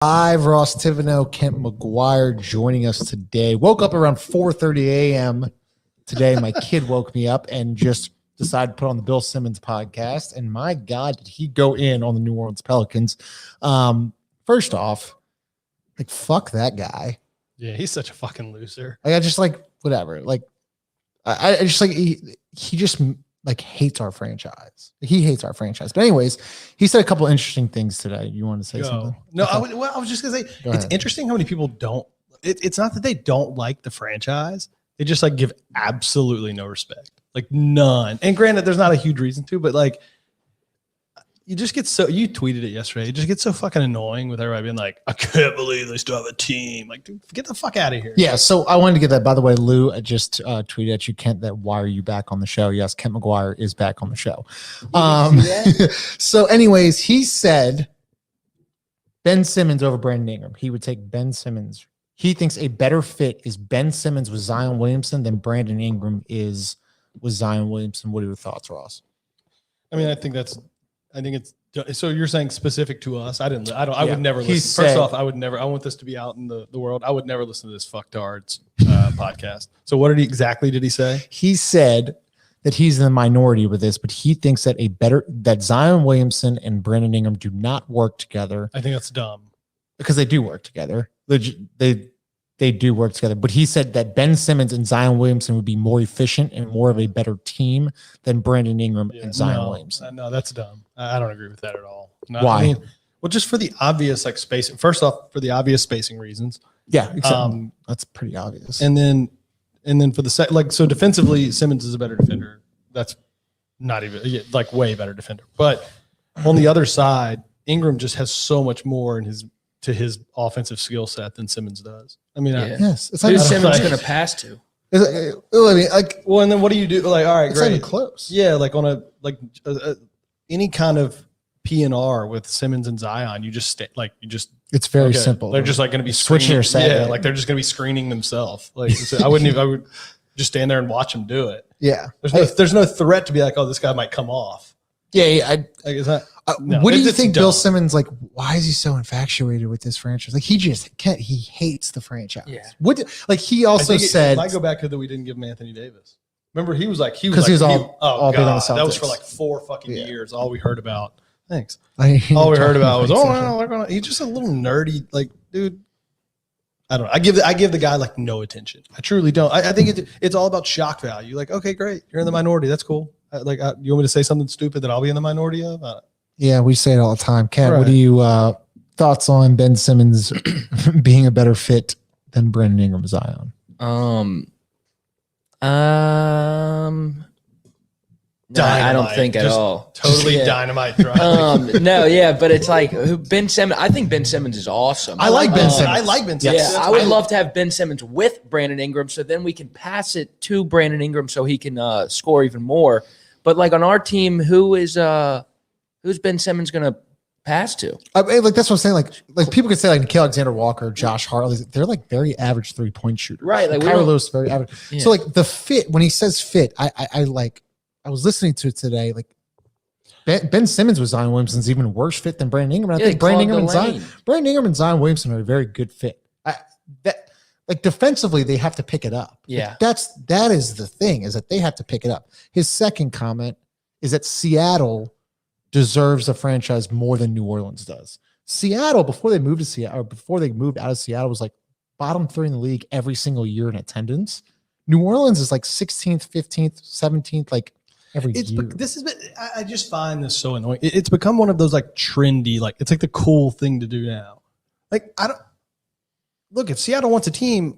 Live, Ross Tivino, Kent McGuire joining us today. Woke up around 4:30 a.m. today. My kid woke me up and just decided to put on the Bill Simmons podcast. And my God, did he go in on the New Orleans Pelicans? First off, like, fuck that guy. Yeah, he's such a fucking loser. Like, I just like whatever. Like, I just like he just like hates our franchise. He hates our franchise. But anyways, he said a couple interesting things today. You want to say something? No, okay. I was just gonna say it's interesting how many people don't. It's not that they don't like the franchise; they just like give absolutely no respect, like none. And granted, there's not a huge reason to, but like you just get so. You tweeted it yesterday. It just gets so fucking annoying with everybody being like, "I can't believe they still have a team." Like, dude, get the fuck out of here. Yeah. So I wanted to get that. By the way, Lou, I just tweeted at you, Kent, that why are you back on the show? Yes, Kent McGuire is back on the show. So, anyways, he said Ben Simmons over Brandon Ingram. He would take Ben Simmons. He thinks a better fit is Ben Simmons with Zion Williamson than Brandon Ingram is with Zion Williamson. What are your thoughts, Ross? I mean, I think it's so you're saying specific to us. I would never listen. Said, First off, I want this to be out in the world. I would never listen to this fucktards podcast. So what exactly did he say? He said that he's in the minority with this, but he thinks that that Zion Williamson and Brandon Ingram do not work together. I think that's dumb. Because they do work together. They do work together. But he said that Ben Simmons and Zion Williamson would be more efficient and more of a better team than Brandon Ingram and Zion Williamson. No, that's dumb. I don't agree with that at all. No, why? I mean, well, just for the obvious like spacing. First off, for the obvious spacing reasons. Yeah, exactly. That's pretty obvious. And then for the so defensively, Simmons is a better defender. That's not even like way better defender. But on the other side, Ingram just has so much more in his offensive skill set than Simmons does. I mean, yes, it's who's Simmons going to pass to? I mean, like, well, and then what do you do? Like, all right, it's great, not even close. Yeah, like on any kind of P&R with Simmons and Zion, it's very simple. They're just like going to be switching your set. Yeah, like they're just going to be screening themselves. Like I would just stand there and watch them do it. Yeah, there's no threat to be like, oh, this guy might come off. Yeah, what do you think, dumb. Bill Simmons? Like, why is he so infatuated with this franchise? Like, he just can't. He hates the franchise. Yeah. What? Like, he also said. If I go back to that, we didn't give him Anthony Davis. Remember, he was all big on the Celtics. That was for like 4 fucking years. All we heard about. Thanks. All we heard about was he's just a little nerdy. Like, dude. I don't know. I give the guy like no attention. I truly don't. I think it's all about shock value. Like, okay, great, you're in the minority. That's cool. You want me to say something stupid that I'll be in the minority of? Yeah, we say it all the time. Ken, what do you thoughts on Ben Simmons being a better fit than Brandon Ingram Zion? No, I don't think at all. Totally dynamite. No, yeah, but it's like Ben Simmons. I think Ben Simmons is awesome. I like Ben Simmons. I like Ben Simmons. Yeah, I would love to have Ben Simmons with Brandon Ingram, so then we can pass it to Brandon Ingram so he can score even more. But like on our team, who's Ben Simmons going to pass to? I mean, like that's what I'm saying. Like people could say like Nikhil Alexander-Walker, Josh Hartley. They're like very average 3-point shooters. Right. Like Kyrie Lewis, very average. Yeah. So like the fit, when he says fit, I was listening to it today. Like Ben Simmons with Zion Williamson's even worse fit than Brandon Ingram. I think Brandon Ingram and Zion Williamson are a very good fit. Like defensively, they have to pick it up. Yeah, like that is the thing, is that they have to pick it up. His second comment is that Seattle deserves a franchise more than New Orleans does. Seattle, before they moved out of Seattle, was like bottom 3 in the league every single year in attendance. New Orleans is like 16th, 15th, 17th, like every year. I just find this so annoying. It's become one of those like trendy, like it's like the cool thing to do now. Like look, if Seattle wants a team,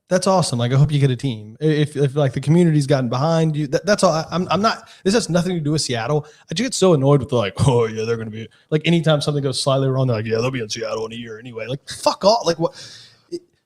that's awesome. Like I hope you get a team. If like the community's gotten behind you, that's all. I'm not. This has nothing to do with Seattle. I just get so annoyed with oh yeah, they're going to be like anytime something goes slightly wrong, they're like, yeah, they'll be in Seattle in a year anyway. Like fuck off. Like what?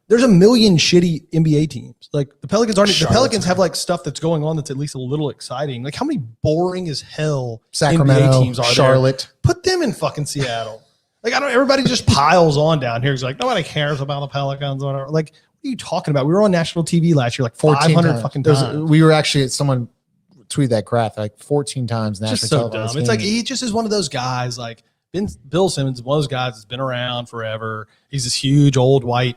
There's a million shitty NBA teams. Like the Pelicans aren't. The Pelicans have like stuff that's going on that's at least a little exciting. Like how many boring as hell Sacramento NBA teams are Charlotte there? Put them in fucking Seattle. Like everybody just piles on down here. It's like nobody cares about the Pelicans or whatever. Like what are you talking about? We were on national TV last year, like 500 fucking times. We were actually someone tweeted that graph like 14 times national television. It's like he just is one of those guys. Like Bill Simmons is one of those guys that's been around forever. He's this huge old white,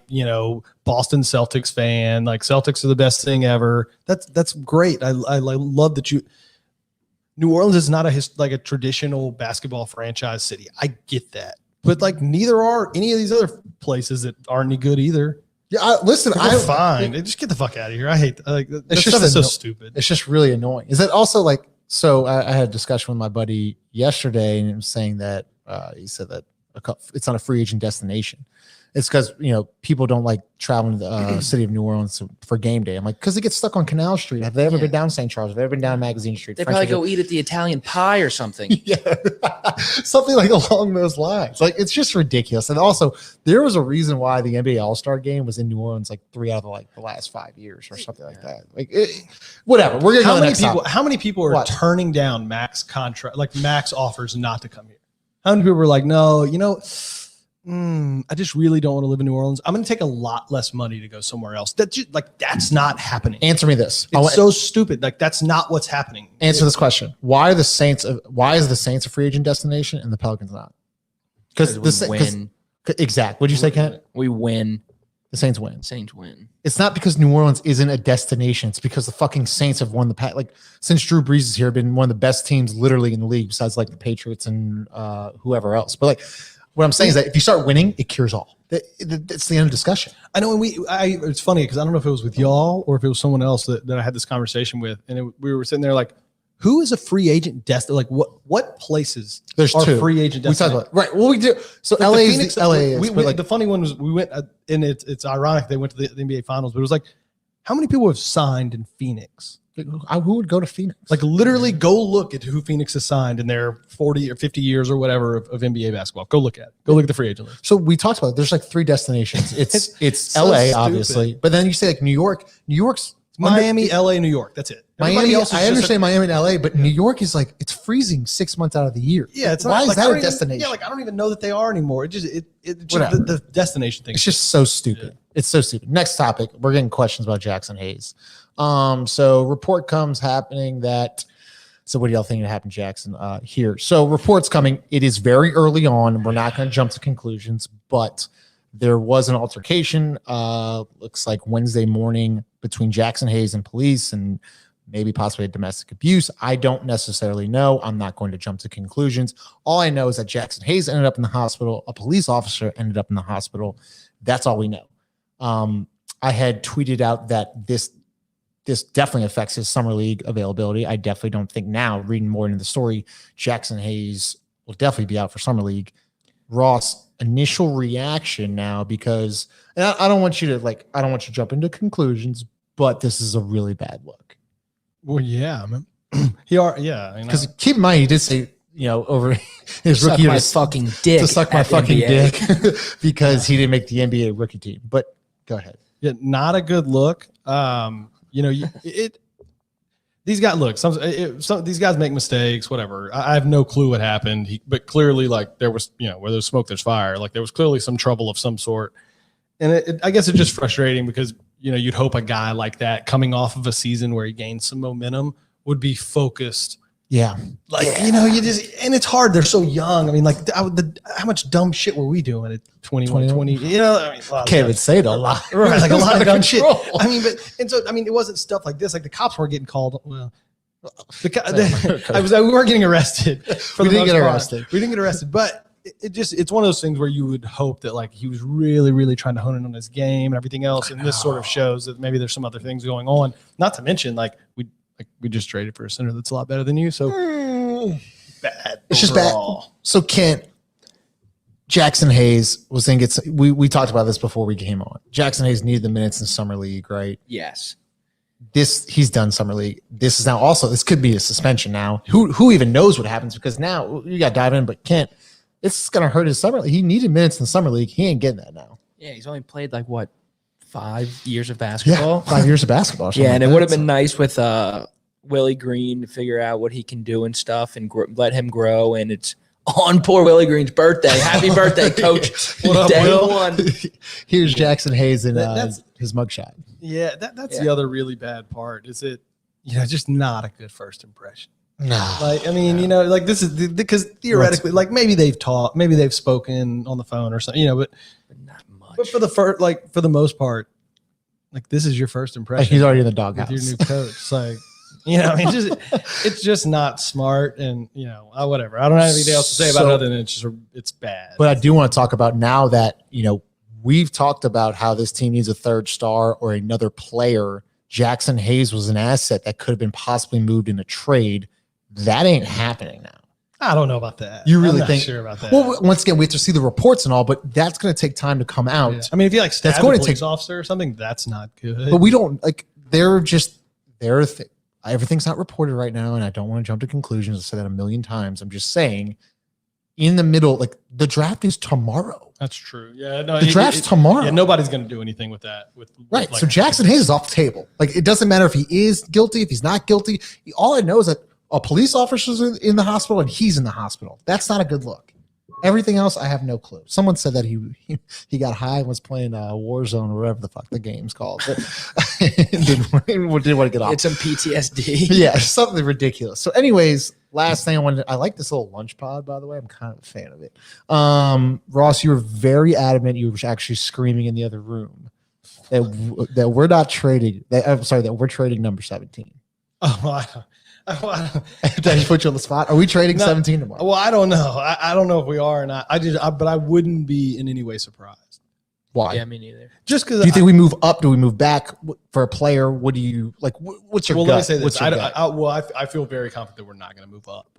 Boston Celtics fan. Like Celtics are the best thing ever. That's great. I love that New Orleans is not a traditional basketball franchise city. I get that, but like neither are any of these other places that aren't any good either. Yeah, listen, I'm fine. Just get the fuck out of here. I hate that stuff is so stupid. It's just really annoying. Is that also like? So I had a discussion with my buddy yesterday, and he was saying that he said that it's not a free agent destination. It's because people don't like traveling to the city of New Orleans for game day. I'm like, because they get stuck on Canal Street. Have they ever been down St. Charles? Have they ever been down Magazine Street? They probably go eat at the Italian pie or something. Yeah, something like along those lines. Like it's just ridiculous. And also, there was a reason why the NBA All-Star Game was in New Orleans like 3 out of the last 5 years or something like that. Like whatever. We're gonna go to the next topic. How many people are turning down max contract, like max offers not to come here? How many people were like, no, I just really don't want to live in New Orleans. I'm going to take a lot less money to go somewhere else. That's not happening. Answer me this. It's so stupid. Like that's not what's happening. Answer this question. Why is the Saints a free agent destination and the Pelicans not? Because the win. Exactly. What'd you say, Kent? We win. The Saints win. Saints win. It's not because New Orleans isn't a destination. It's because the fucking Saints have won since Drew Brees is here, been one of the best teams literally in the league besides like the Patriots and whoever else. But what I'm saying is that if you start winning, it cures all. It's the end of discussion. I know. And it's funny because I don't know if it was with y'all or if it was someone else that I had this conversation with, and we were sitting there like, who is a free agent like what places are free agent destinations? We talked about right. Well, we do. So LA is LA. The funny one was we went, and it's ironic they went to the NBA Finals, but it was like, how many people have signed in Phoenix? Who would go to Phoenix? Like literally go look at who Phoenix has signed in their 40 or 50 years or whatever of NBA basketball. Go look at it. Go look at the free agent list. So we talked about it. There's like 3 destinations. It's so LA, stupid. obviously. But then you say like New York. New York's Miami, LA, New York. That's it. Miami, I understand Miami and LA, but New York is like it's freezing 6 months out of the year. Yeah, it's why not, is that a destination? I don't even know that they are anymore. The destination thing. It's just so stupid. Yeah. It's so stupid. Next topic. We're getting questions about Jaxson Hayes. So report comes happening that. So what do y'all think to happen, Jackson? Here. So reports coming. It is very early on. We're not going to jump to conclusions, but there was an altercation. Looks like Wednesday morning between Jaxson Hayes and police, and maybe possibly a domestic abuse. I don't necessarily know. I'm not going to jump to conclusions. All I know is that Jaxson Hayes ended up in the hospital. A police officer ended up in the hospital. That's all we know. I had tweeted out that this definitely affects his summer league availability. I definitely don't think now, reading more into the story, Jaxson Hayes will definitely be out for summer league. Ross, initial reaction now, because and I don't want you to jump into conclusions, but this is a really bad look. Well, yeah, because keep in mind he did say over his rookie year to suck my fucking dick because he didn't make the NBA rookie team. But go ahead. Yeah, not a good look. These guys these guys make mistakes, whatever. I have no clue what happened, but clearly there was, where there's smoke, there's fire. Like there was clearly some trouble of some sort. And I guess it's just frustrating because, you'd hope a guy like that coming off of a season where he gained some momentum would be focused. Yeah. And it's hard. They're so young. I mean, how much dumb shit were we doing at 21, 20? Can't even say it a lot. Right. Like a lot of dumb shit. I mean, it wasn't stuff like this. Like the cops weren't getting called. Well, we weren't getting arrested. We didn't get arrested. We didn't get arrested, but it's one of those things where you would hope that he was really, really trying to hone in on his game and everything else. And this sort of shows that maybe there's some other things going on. Not to mention, we just traded for a center that's a lot better than you. So bad. It's just bad. So Kent, Jaxson Hayes was saying we talked about this before we came on. Jaxson Hayes needed the minutes in summer league, right? Yes. He's done summer league. This is now also, this could be a suspension now. Who even knows what happens, because now you got to dive in, but Kent, it's going to hurt his summer league. He needed minutes in summer league. He ain't getting that now. Yeah. He's only played 5 years of basketball. Yeah, 5 years of basketball. Yeah. And it would have been nice with Willie Green to figure out what he can do and stuff and let him grow. And it's on poor Willie Green's birthday. Happy birthday, coach. What up, Day Will? one. Here's Jaxson Hayes in his mugshot. Yeah, that's the other really bad part. Is it, just not a good first impression. No. Like, I mean, you know, like this is because theoretically, like maybe they've talked, maybe they've spoken on the phone or something, you know, But not much. but for the most part, like this is your first impression. Like he's already in the with doghouse. your new coach. It's like, you know, it's just not smart, and you know, whatever. I don't have anything else to say about it other than it's bad. But I do want to talk about now that, you know, we've talked about how this team needs a third star or another player. Jaxson Hayes was an asset that could have been possibly moved in a trade. That ain't happening now. I don't know about that. You really I'm not think? sure about that? Well, once again, we have to see the reports and all, but that's going to take time to come out. Yeah. I mean, if you like stab going a to police take- officer or something, that's not good. But we don't like. Everything's not reported right now, and I don't want to jump to conclusions. I've said that a million times. I'm just saying, in the middle, like the draft is tomorrow. That's true. Yeah, no, The draft's tomorrow. Yeah, nobody's going to do anything with that. Right. like- So Jaxson Hayes is off the table. Like it doesn't matter if he is guilty, if he's not guilty. All I know is that a police officer's in the hospital and he's in the hospital. That's not a good look. Everything else, I have no clue. Someone said that he got high and was playing Warzone or whatever the fuck the game's called. But didn't want to get off. It's some PTSD. Yeah, something ridiculous. So, anyways, last thing I like this little lunch pod, by the way. I'm kind of a fan of it. Ross, you were very adamant. You were actually screaming in the other room that we're not trading. That we're trading number 17. Oh, Did I put you on the spot? Are we trading No. 17 tomorrow? well, I don't know. I don't know if we are or not. But I wouldn't be in any way surprised. Why? Yeah, me neither. Just because Do you think we move up? Do we move back for a player? What do you like? What's your well, gut? let me say this. What's your gut? I feel very confident that we're not going to move up.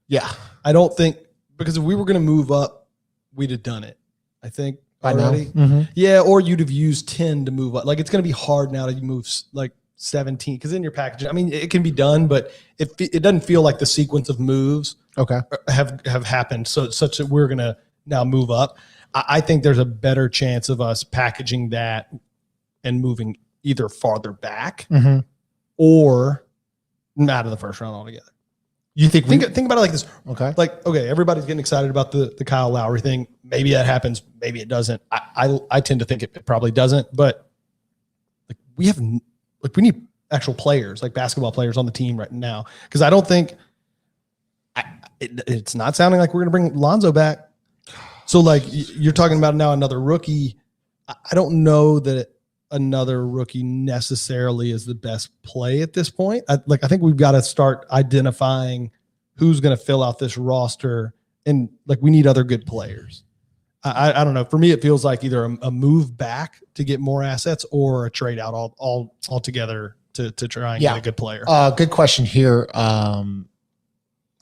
Yeah, I don't think because if we were going to move up, we'd have done it. I think by now. already. Mhm. Yeah, or you'd have used 10 to move up. Like it's going to be hard now to move like 17 because in your package, I mean, it can be done, but it doesn't feel like the sequence of moves Okay. have happened such that we're going to now move up. I think there's a better chance of us packaging that and moving either farther back Mm-hmm. or out of the first round altogether. You think we? Think about it like this. Okay. Like, okay, everybody's getting excited about the Kyle Lowry thing. Maybe that happens. Maybe it doesn't. I tend to think it probably doesn't, but like we need actual players, like basketball players on the team right now. Cause I don't think it's not sounding like we're going to bring Lonzo back. So like you're talking about now another rookie. I don't know that another rookie necessarily is the best play at this point. I think we've got to start identifying who's going to fill out this roster, and like we need other good players. I don't know. For me, it feels like either a move back to get more assets or a trade out all together to try and get a good player. Good question here.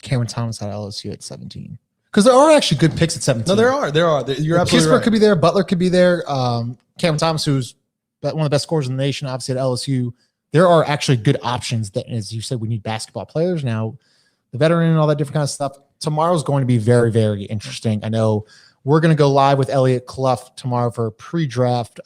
Cameron Thomas at LSU at 17. Because there are actually good picks at 17. No, there are. You're absolutely Kispert right. could be there. Butler could be there. Cameron Thomas, who's one of the best scorers in the nation, obviously at LSU. There are actually good options that, as you said, we need basketball players now, the veteran and all that different kind of stuff. Tomorrow's going to be very, very interesting. I know we're going to go live with Elliot Clough tomorrow for pre-draft.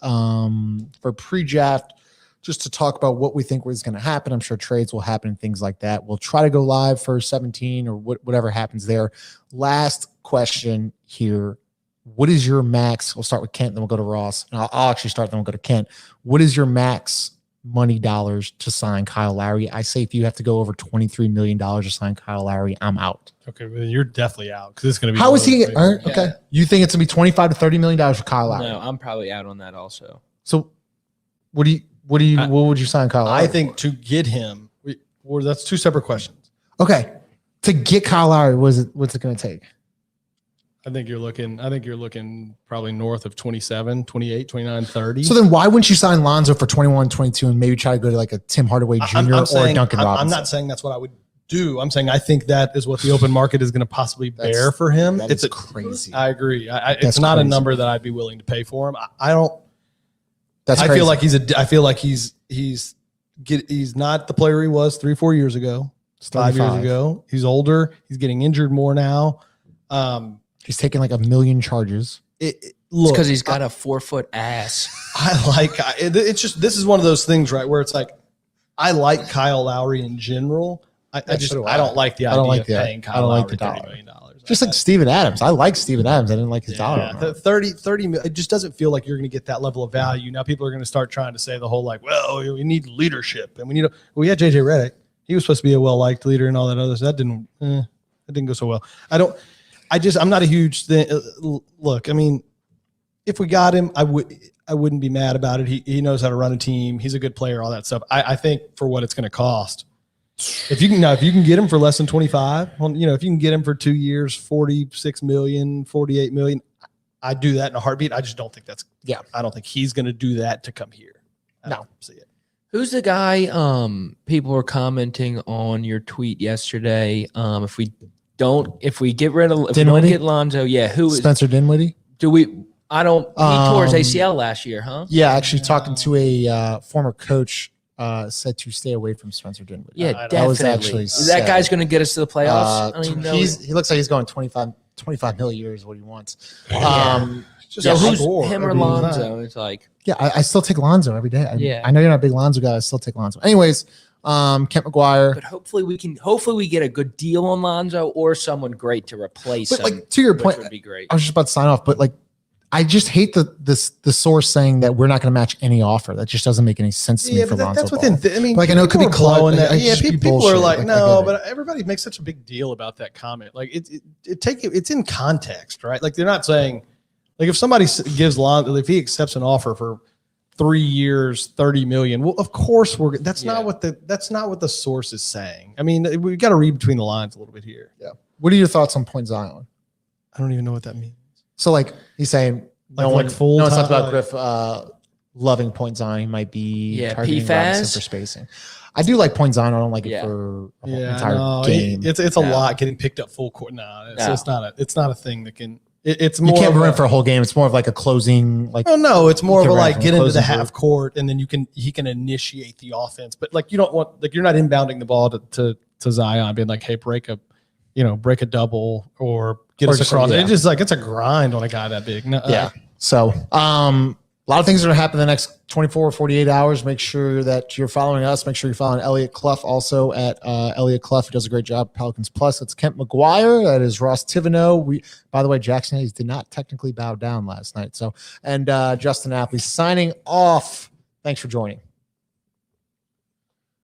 Just to talk about what we think is going to happen. I'm sure trades will happen and things like that. We'll try to go live for 17 or whatever happens there. Last question here. What is your max? We'll start with Kent, then we'll go to Ross. And I'll actually start, then we'll go to Kent. What is your max money dollars to sign Kyle Lowry? I say if you have to go over $23 million to sign Kyle Lowry, I'm out. Okay, well, you're definitely out because it's going to be. How is he? low. Okay. You think it's going to be $25 to $30 million for Kyle Lowry? No, I'm probably out on that also. So what would you sign Kyle Lowry I think to get him, that's two separate questions. for? Okay. To get Kyle Lowry, what's it going to take? I think you're looking probably north of 27, 28, 29, 30. So then why wouldn't you sign Lonzo for 21, 22 and maybe try to go to like a Tim Hardaway Jr. or a Duncan Robinson? I'm not saying that's what I would do. I'm saying I think that is what the open market is going to possibly bear for him. It's crazy. I agree. It's not a number that I'd be willing to pay for him. I don't. That's I crazy. feel like he's not the player he was 3-4 years ago, 5 years ago. He's older. He's getting injured more now. He's taking like 1 million charges. It's Look, because he's got a 4-foot ass. it's just, this is one of those things, right? Where it's like, I like Kyle Lowry in general. I don't like the idea of paying Kyle Lowry $30 million. Just like Steven Adams. I like Steven Adams. I didn't like his dollar. The 30 million, it just doesn't feel like you're going to get that level of value. Now people are going to start trying to say the whole like, well, we need leadership and we had JJ Redick. He was supposed to be a well-liked leader and all that other stuff. That didn't go so well. I'm not a huge thing. Look, I mean, if we got him, I wouldn't be mad about it. He knows how to run a team. He's a good player, all that stuff. I think for what it's going to cost, if you can get him for less than 25, if you can get him for 2 years, 46 million, 48 million, I'd do that in a heartbeat. I just don't think I don't think he's going to do that to come here. I don't see it. Who's the guy? People were commenting on your tweet yesterday. If we don't get Lonzo, who is Spencer Dinwiddie? He tore his ACL last year, huh? Yeah, actually talking to a former coach said to stay away from Spencer Dinwiddie. Yeah, definitely. That was actually that guy's going to get us to the playoffs. He looks like he's going 25 million years is what he wants. Who's him or Lonzo? It's like, I still take Lonzo every day. I know you're not a big Lonzo guy. I still take Lonzo. Anyways, Kent McGuire. But hopefully we get a good deal on Lonzo or someone great to replace him. Like, to your point, would be great. I was just about to sign off, but like, I just hate the source saying that we're not going to match any offer. That just doesn't make any sense to me for Lonzo. That's within. Like, I know it could be blowing that. People are like, like, no, but everybody makes such a big deal about that comment. Like it's in context, right? Like they're not saying, like if somebody gives Lonzo, if he accepts an offer for 3 years, 30 million. Well, of course that's not what the source is saying. I mean, we've got to read between the lines a little bit here. Yeah. What are your thoughts on Point Zion? I don't even know what that means. So like he's saying no one's talked about Griff loving Point Zion. He might be targeting Robinson for spacing. I do like Point Zion. I don't like it for a whole entire game. It's a lot getting picked up full court. It's not a thing that can. It's more. You can't run for a whole game. It's more of like a closing. Like it's more of a like get into the half court and then he can initiate the offense. But like you don't want you're not inbounding the ball to Zion being like, hey, break a double or get us across. It's just like it's a grind on a guy that big. So a lot of things are going to happen in the next 24 or 48 hours. Make sure that you're following us. Make sure you're following Elliot Clough also at Elliot Clough, who does a great job at Pelicans Plus. That's Kent McGuire. That is Ross Tivino. By the way, Jaxson Hayes did not technically bow down last night. And Justin Apley signing off. Thanks for joining.